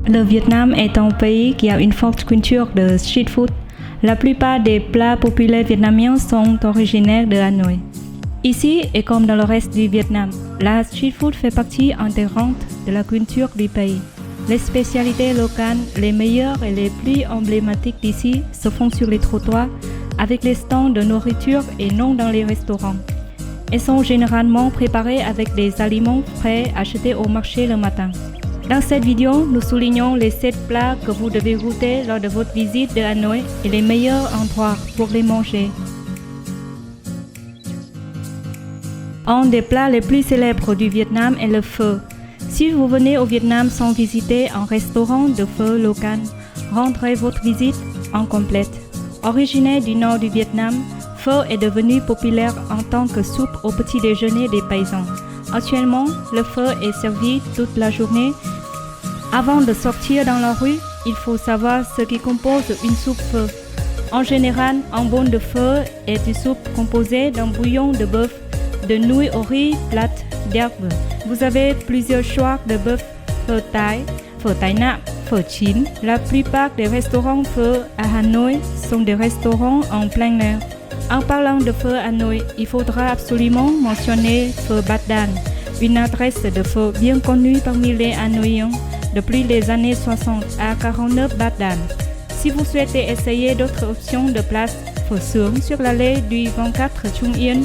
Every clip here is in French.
Le Vietnam est un pays qui a une forte culture de street food. La plupart des plats populaires vietnamiens sont originaires de Hanoï. Ici, et comme dans le reste du Vietnam, la street food fait partie intégrante de la culture du pays. Les spécialités locales, les meilleures et les plus emblématiques d'ici, se font sur les trottoirs, avec les stands de nourriture et non dans les restaurants. Elles sont généralement préparées avec des aliments frais achetés au marché le matin. Dans cette vidéo, nous soulignons les 7 plats que vous devez goûter lors de votre visite de Hanoï et les meilleurs endroits pour les manger. Un des plats les plus célèbres du Vietnam est le pho. Si vous venez au Vietnam sans visiter un restaurant de pho local, rendrez votre visite incomplète. Originaire du nord du Vietnam, pho est devenu populaire en tant que soupe au petit déjeuner des paysans. Actuellement, le pho est servi toute la journée. Avant de sortir dans la rue, il faut savoir ce qui compose une soupe pho. En général, un bol de pho est une soupe composée d'un bouillon de bœuf, de nouilles au riz plates, d'herbes. Vous avez plusieurs choix de bœuf: phở tai nạm, phở chín. La plupart des restaurants pho à Hanoï sont des restaurants en plein air. En parlant de pho à Hanoï, il faudra absolument mentionner Pho Bat Dan, une adresse de pho bien connue parmi les Hanoïens depuis les années 60 à 49 Bat Dan. Si vous souhaitez essayer d'autres options de place, Pho Sướng sur l'allée du 24 Trung Yên,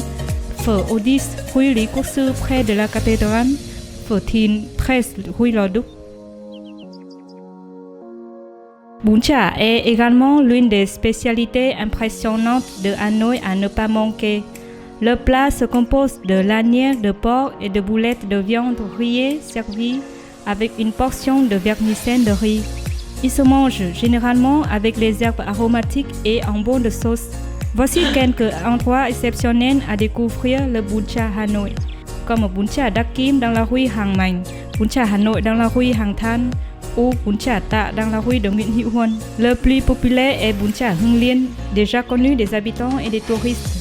Pho au 10 rue Lý Quốc Sư près de la cathédrale, Pho Thìn 13 rue Lò Đúc. Bún chả est également l'une des spécialités impressionnantes de Hanoï à ne pas manquer. Le plat se compose de lanières de porc et de boulettes de viande rôtie servies avec une portion de vermicelle de riz. Il se mange généralement avec les herbes aromatiques et un bol de sauce. Voici quelques endroits exceptionnels à découvrir le bún chả Hanoï, comme bún chả Đắc Kim dans la rue Hàng Mành, bún chả Hanoï dans la rue Hàng Than, ou bún chả Tạ dans la rue de Nguyễn Hữu Huân. Le plus populaire est bún chả Hưng Liên, déjà connu des habitants et des touristes.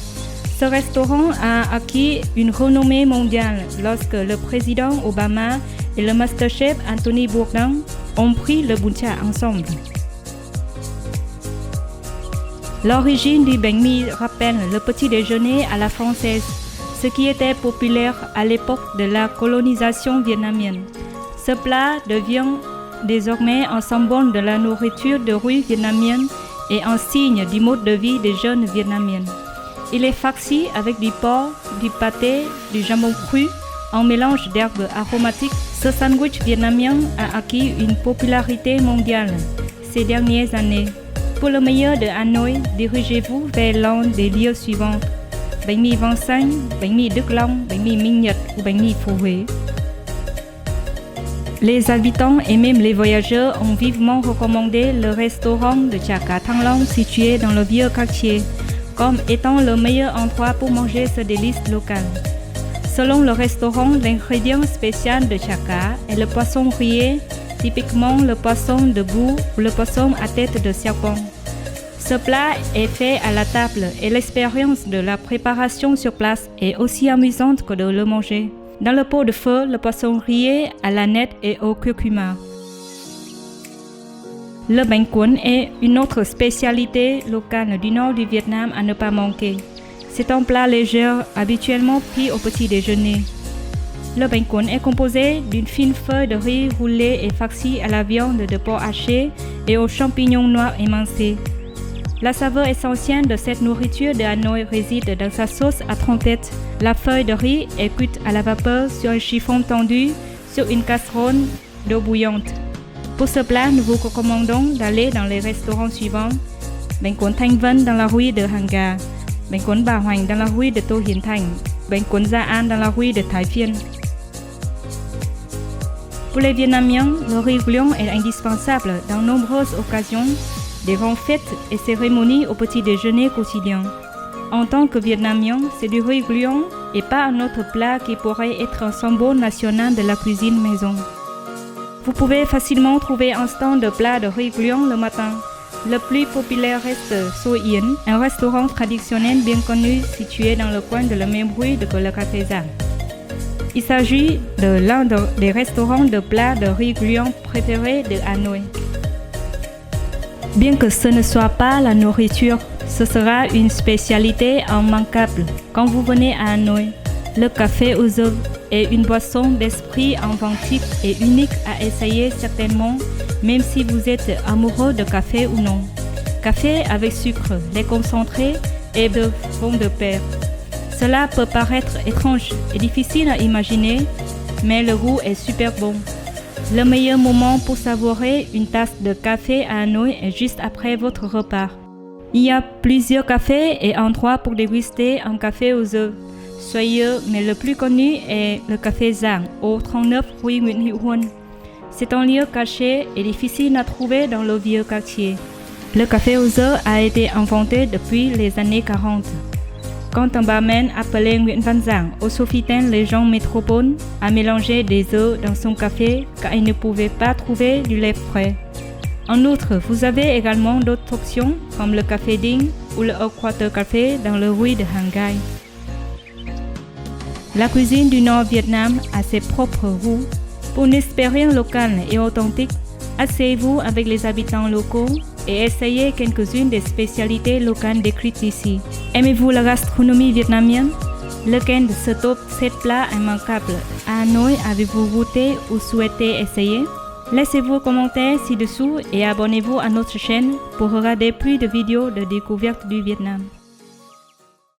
Ce restaurant a acquis une renommée mondiale lorsque le président Obama et le masterchef Anthony Bourdain ont pris le bún chả ensemble. L'origine du bánh mì rappelle le petit déjeuner à la française, ce qui était populaire à l'époque de la colonisation vietnamienne. Ce plat devient désormais un symbole de la nourriture de rue vietnamienne et un signe du mode de vie des jeunes vietnamiennes. Il est farci avec du porc, du pâté, du jambon cru, un mélange d'herbes aromatiques. Ce sandwich vietnamien a acquis une popularité mondiale ces dernières années. Pour le meilleur de Hanoï, dirigez-vous vers l'un des lieux suivants: bánh mì Vang Xanh, bánh mì Đức Long, bánh mì Minh Nhật ou bánh mì Phú Huế. Les habitants et même les voyageurs ont vivement recommandé le restaurant de Chả Cá Thăng Long situé dans le vieux quartier, comme étant le meilleur endroit pour manger ce délice local. Selon le restaurant, l'ingrédient spécial de Chả Cá est le poisson rôti, typiquement le poisson de boue ou le poisson à tête de serpent. Ce plat est fait à la table et l'expérience de la préparation sur place est aussi amusante que de le manger. Dans le pot de pho, le poisson rôti à la nette et au curcuma. Le bánh cuốn est une autre spécialité locale du nord du Vietnam à ne pas manquer. C'est un plat léger, habituellement pris au petit déjeuner. Le bánh cuốn est composé d'une fine feuille de riz roulée et farcie à la viande de porc haché et aux champignons noirs émincés. La saveur essentielle de cette nourriture de Hanoï réside dans sa sauce à trompettes. La feuille de riz est cuite à la vapeur sur un chiffon tendu sur une casserole d'eau bouillante. Pour ce plat, nous vous recommandons d'aller dans les restaurants suivants: bánh cuốn Thanh Vân dans la rue de Hàng Gà, bánh cuốn Bà Hoành dans la rue de Tô Hiến Thành, bánh cuốn Gia An dans la rue de Thái Phiên. Pour les Vietnamiens, le riz bouillon est indispensable dans nombreuses occasions, des grandes fêtes et cérémonies au petit déjeuner quotidien. En tant que Vietnamien, c'est du riz bouillon et pas un autre plat qui pourrait être un symbole national de la cuisine maison. Vous pouvez facilement trouver un stand de plats de riz bouillon le matin. Le plus populaire reste So Yên, un restaurant traditionnel bien connu situé dans le coin de la même rue que le cathédrale. Il s'agit de l'un des restaurants de plats de riz gluant préférés de Hanoï. Bien que ce ne soit pas la nourriture, ce sera une spécialité immanquable quand vous venez à Hanoï. Le café aux œufs est une boisson d'esprit inventive et unique à essayer certainement, même si vous êtes amoureux de café ou non. Café avec sucre, lait concentré et d'œufs vont de pair. Cela peut paraître étrange et difficile à imaginer, mais le goût est super bon. Le meilleur moment pour savourer une tasse de café à Hanoï est juste après votre repas. Il y a plusieurs cafés et endroits pour déguster un café aux œufs. Soyeux, mais le plus connu est le café Giang au 39 rue Nguyễn Hữu Huân. C'est un lieu caché et difficile à trouver dans le vieux quartier. Le café aux œufs a été inventé depuis les années 40. Quand un barman appelé Nguyễn Văn Giang au Sofitel Légion Métropole a mélangé des œufs dans son café car il ne pouvait pas trouver du lait frais. En outre, vous avez également d'autres options comme le café Dinh ou le Equator Café dans le rue de Hàng Gai. La cuisine du Nord Vietnam a ses propres goûts. Pour une expérience locale et authentique, asseyez-vous avec les habitants locaux et essayez quelques-unes des spécialités locales décrites ici. Aimez-vous la gastronomie vietnamienne? Lequel de ce top 7 plats immanquables à Hanoï avez-vous goûté ou souhaitez essayer? Laissez vos commentaires ci-dessous et abonnez-vous à notre chaîne pour regarder plus de vidéos de découverte du Vietnam.